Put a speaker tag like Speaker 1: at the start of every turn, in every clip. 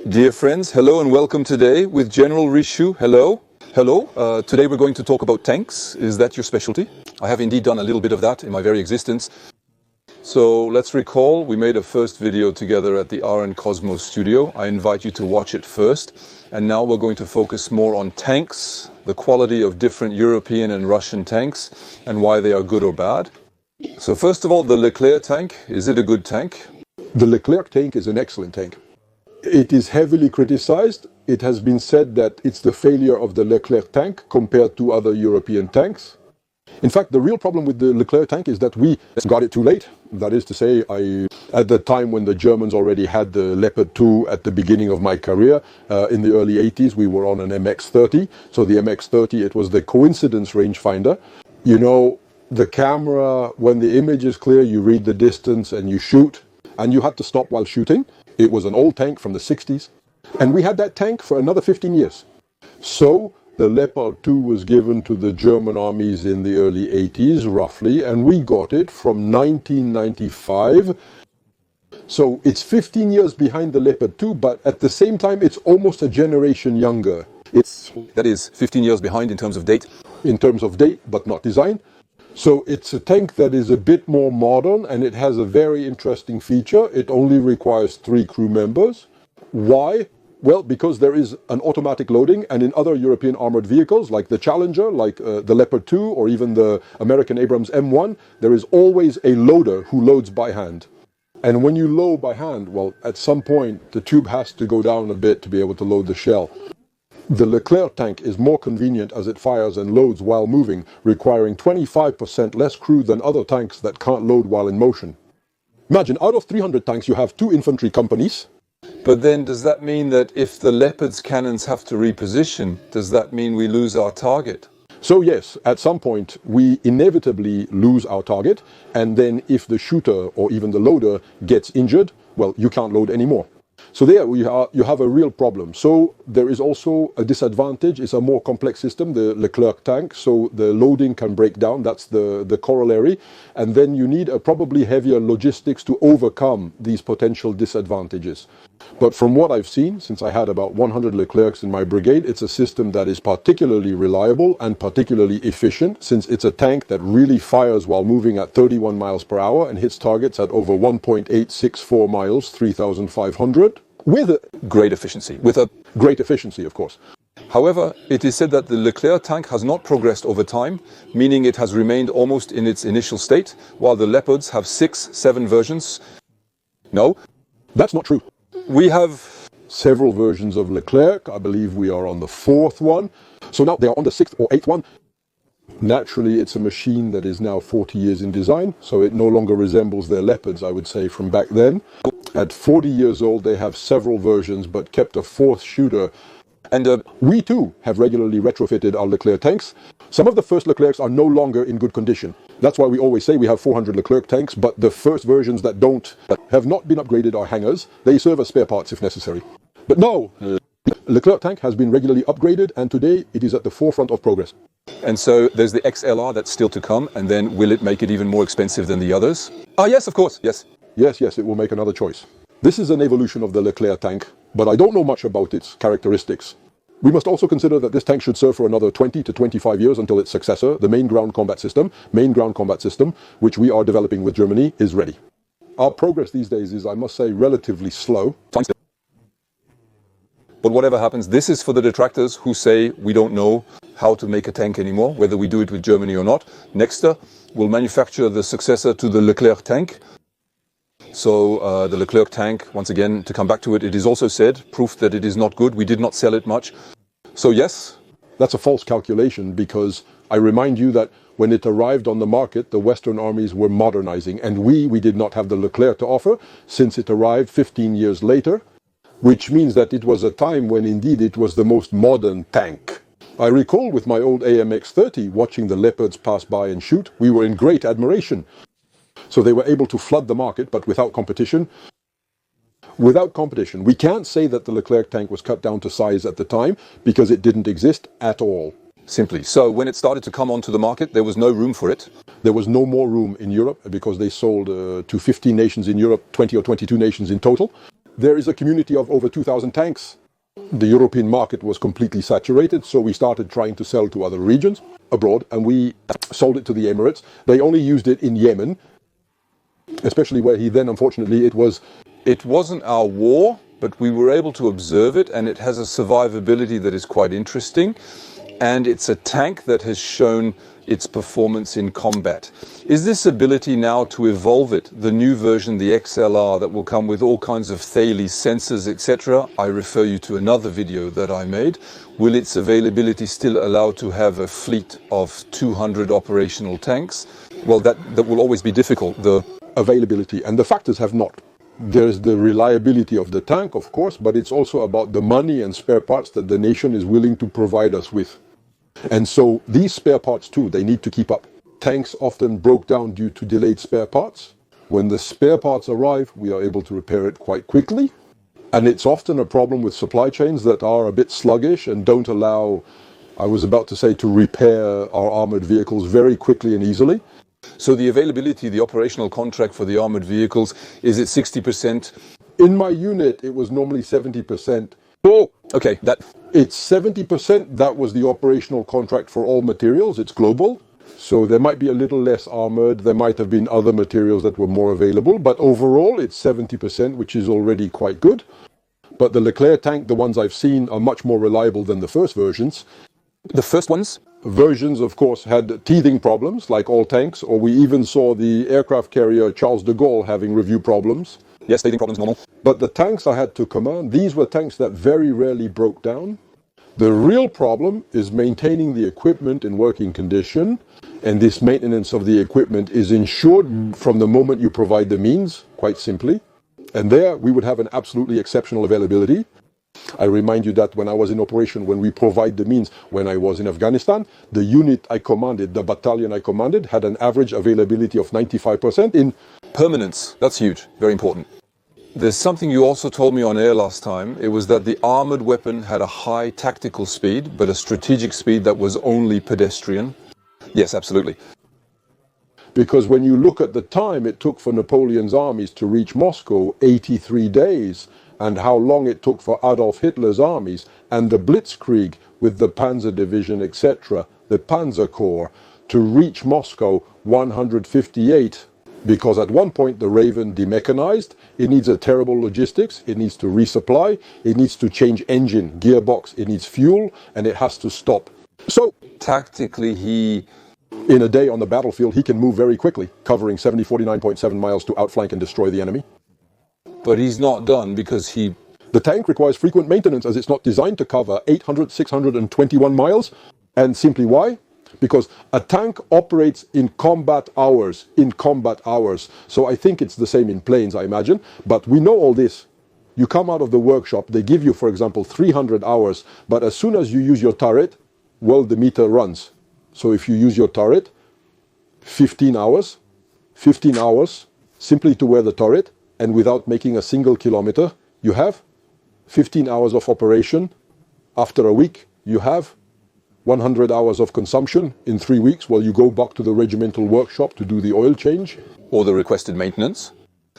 Speaker 1: Dear friends, hello and welcome today with General Rishu. Hello. Hello. Today we're going to talk about tanks. Is that your specialty? I have indeed done a little bit of that in my very existence. So let's recall, we made a first video together at the RN Cosmos studio. I invite you to watch it first. And now we're going to focus more on tanks, the quality of different European and Russian tanks, and why they are good or bad. So first of all, the Leclerc tank. Is it a good tank?
Speaker 2: The Leclerc tank is an excellent tank. It is heavily criticized. It has been said that it's the failure of the Leclerc tank compared to other European tanks. In fact, the real problem with the Leclerc tank is that we got it too late. That is to say, at the time when the Germans already had the Leopard 2 at the beginning of my career, in the early 80s, we were on an MX-30. So the MX-30, it was the coincidence rangefinder. You know, the camera, when the image is clear, you read the distance and you shoot, and you had to stop while shooting. It was an old tank from the 60s, and we had that tank for another 15 years. So the Leopard 2 was given to the German armies in the early 80s, roughly, and we got it from 1995. So it's 15 years behind the Leopard 2, but at the same time, it's almost a generation younger.
Speaker 1: That is 15 years behind in terms of date.
Speaker 2: In terms of date, but not design. So it's a tank that is a bit more modern, and it has a very interesting feature. It only requires 3 crew members. Why? Well, because there is an automatic loading, and in other European armored vehicles, like the Challenger, like the Leopard 2, or even the American Abrams M1, there is always a loader who loads by hand. And when you load by hand, well, at some point, the tube has to go down a bit to be able to load the shell. The Leclerc tank is more convenient as it fires and loads while moving, requiring 25% less crew than other tanks that can't load while in motion. Imagine, out of 300 tanks, you have 2 infantry companies.
Speaker 1: But then does that mean that if the Leopard's cannons have to reposition, does that mean we lose our target?
Speaker 2: So yes, at some point, we inevitably lose our target, and then if the shooter or even the loader gets injured, well, you can't load anymore. So there you have a real problem. So there is also a disadvantage. It's a more complex system, the Leclerc tank, so the loading can break down. That's the corollary. And then you need a probably heavier logistics to overcome these potential disadvantages. But from what I've seen, since I had about 100 Leclercs in my brigade, it's a system that is particularly reliable and particularly efficient, since it's a tank that really fires while moving at 31 miles per hour and hits targets at over 1.864 miles, 3,500. With a
Speaker 1: Great efficiency.
Speaker 2: great efficiency, of course.
Speaker 1: However, it is said that the Leclerc tank has not progressed over time, meaning it has remained almost in its initial state, while the Leopards have 6, 7 versions. No,
Speaker 2: That's not true.
Speaker 1: we have
Speaker 2: Several versions of Leclerc. I believe we are on the 4th one. So now they are on the 6th or 8th one. Naturally, it's a machine that is now 40 years in design, so it no longer resembles their Leopards, I would say, from back then. At 40 years old, they have several versions, but kept a 4th shooter. And we too have regularly retrofitted our Leclerc tanks. Some of the first Leclercs are no longer in good condition. That's why we always say we have 400 Leclerc tanks, but the first versions that have not been upgraded are hangars. They serve as spare parts if necessary. But no, Leclerc tank has been regularly upgraded, and today it is at the forefront of progress.
Speaker 1: And so there's the XLR that's still to come, and then will it make it even more expensive than the others? Ah, yes, of course, yes.
Speaker 2: Yes, it will make another choice. This is an evolution of the Leclerc tank, but I don't know much about its characteristics. We must also consider that this tank should serve for another 20 to 25 years until its successor, the main ground combat system, which we are developing with Germany, is ready. Our progress these days is, I must say, relatively slow.
Speaker 1: But whatever happens, this is for the detractors who say we don't know how to make a tank anymore, whether we do it with Germany or not. Nexter will manufacture the successor to the Leclerc tank. So the Leclerc tank, once again, to come back to it, it is also said, proof that it is not good. We did not sell it much. So yes.
Speaker 2: That's a false calculation, because I remind you that when it arrived on the market, the Western armies were modernizing, and we did not have the Leclerc to offer since it arrived 15 years later, which means that it was a time when indeed it was the most modern tank. I recall with my old AMX-30 watching the Leopards pass by and shoot. We were in great admiration. So they were able to flood the market, but without competition. Without competition. We can't say that the Leclerc tank was cut down to size at the time, because it didn't exist at all.
Speaker 1: Simply. So when it started to come onto the market, there was no room for it.
Speaker 2: There was no more room in Europe, because they sold to 15 nations in Europe, 20 or 22 nations in total. There is a community of over 2,000 tanks. The European market was completely saturated, so we started trying to sell to other regions abroad, and we sold it to the Emirates. They only used it in Yemen, especially where unfortunately,
Speaker 1: It wasn't our war, but we were able to observe it, and it has a survivability that is quite interesting. And it's a tank that has shown its performance in combat. Is this ability now to evolve it, the new version, the XLR, that will come with all kinds of Thales sensors, etc.? I refer you to another video that I made. Will its availability still allow to have a fleet of 200 operational tanks? Well, that will always be difficult. The
Speaker 2: availability and the factors have not. There's the reliability of the tank, of course, but it's also about the money and spare parts that the nation is willing to provide us with. And so these spare parts too, they need to keep up. Tanks often broke down due to delayed spare parts. When the spare parts arrive, we are able to repair it quite quickly. And it's often a problem with supply chains that are a bit sluggish and don't allow, I was about to say, to repair our armored vehicles very quickly and easily.
Speaker 1: So the availability, the operational contract for the armored vehicles, is it 60%?
Speaker 2: In my unit, it was normally 70%.
Speaker 1: Oh, okay,
Speaker 2: It's 70%. That was the operational contract for all materials. It's global. So there might be a little less armored. There might have been other materials that were more available. But overall, it's 70%, which is already quite good. But the Leclerc tank, the ones I've seen, are much more reliable than the first versions.
Speaker 1: The first ones?
Speaker 2: Versions, of course, had teething problems, like all tanks, or we even saw the aircraft carrier Charles de Gaulle having review problems.
Speaker 1: Yes, teething problems normal.
Speaker 2: But the tanks I had to command, these were tanks that very rarely broke down. The real problem is maintaining the equipment in working condition, and this maintenance of the equipment is ensured from the moment you provide the means, quite simply. And there we would have an absolutely exceptional availability. I remind you that when I was in operation, when we provide the means, when I was in Afghanistan, the unit I commanded, the battalion I commanded, had an average availability of 95% in
Speaker 1: permanence. That's huge, very important. There's something you also told me on air last time. It was that the armored weapon had a high tactical speed, but a strategic speed that was only pedestrian. Yes, absolutely.
Speaker 2: Because when you look at the time it took for Napoleon's armies to reach Moscow, 83 days, and how long it took for Adolf Hitler's armies, and the Blitzkrieg with the Panzer Division, etc., the Panzer Corps, to reach Moscow, 158. Because at one point the Raven demechanized, it needs a terrible logistics, it needs to resupply, it needs to change engine, gearbox, it needs fuel, and it has to stop. So,
Speaker 1: tactically
Speaker 2: in a day on the battlefield, he can move very quickly, covering 49.7 miles to outflank and destroy the enemy.
Speaker 1: But he's not done because
Speaker 2: the tank requires frequent maintenance as it's not designed to cover 621 miles. And simply why? Because a tank operates in combat hours, So I think it's the same in planes, I imagine. But we know all this. You come out of the workshop, they give you, for example, 300 hours. But as soon as you use your turret, well, the meter runs. So if you use your turret, 15 hours simply to wear the turret, and without making a single kilometer, you have 15 hours of operation. After a week, you have 100 hours of consumption in 3 weeks while you go back to the regimental workshop to do the oil change.
Speaker 1: Or the requested maintenance.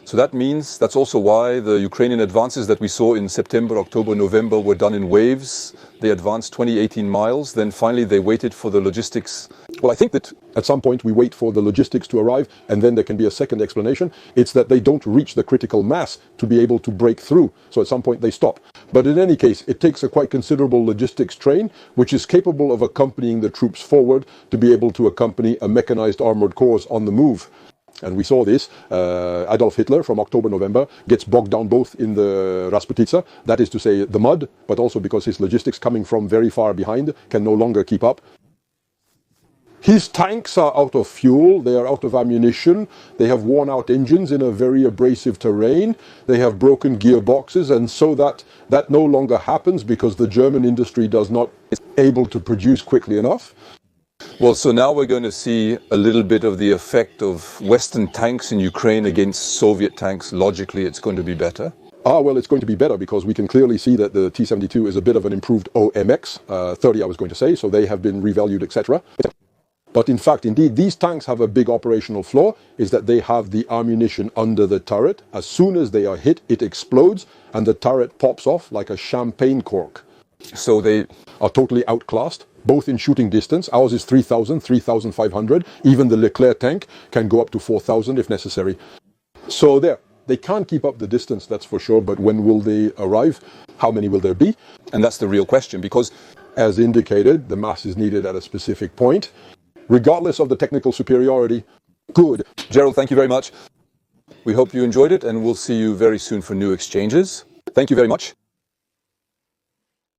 Speaker 1: So that means that's also why the Ukrainian advances that we saw in September, October, November were done in waves. They advanced 18 miles. Then finally they waited for the logistics. Well, I think that
Speaker 2: at some point we wait for the logistics to arrive, and then there can be a second explanation. It's that they don't reach the critical mass to be able to break through. So at some point they stop. But in any case, it takes a quite considerable logistics train, which is capable of accompanying the troops forward to be able to accompany a mechanized armored corps on the move. And we saw this. Adolf Hitler, from October, November, gets bogged down both in the Rasputitsa, that is to say the mud, but also because his logistics coming from very far behind can no longer keep up. His tanks are out of fuel, they are out of ammunition, they have worn out engines in a very abrasive terrain, they have broken gearboxes, and so that no longer happens because the German industry is not able to produce quickly enough.
Speaker 1: Well, so now we're going to see a little bit of the effect of Western tanks in Ukraine against Soviet tanks. Logically, it's going to be better.
Speaker 2: Well, it's going to be better because we can clearly see that the T-72 is a bit of an improved OMX, 30 I was going to say, so they have been revalued, etc. But in fact, indeed, these tanks have a big operational flaw, is that they have the ammunition under the turret. As soon as they are hit, it explodes, and the turret pops off like a champagne cork.
Speaker 1: So they
Speaker 2: are totally outclassed, both in shooting distance. Ours is 3,000, 3,500. Even the Leclerc tank can go up to 4,000 if necessary. So there, they can't keep up the distance, that's for sure, but when will they arrive? How many will there be?
Speaker 1: And that's the real question, because
Speaker 2: as indicated, the mass is needed at a specific point. Regardless of the technical superiority, good.
Speaker 1: Gerald, thank you very much. We hope you enjoyed it, and we'll see you very soon for new exchanges. Thank you very much.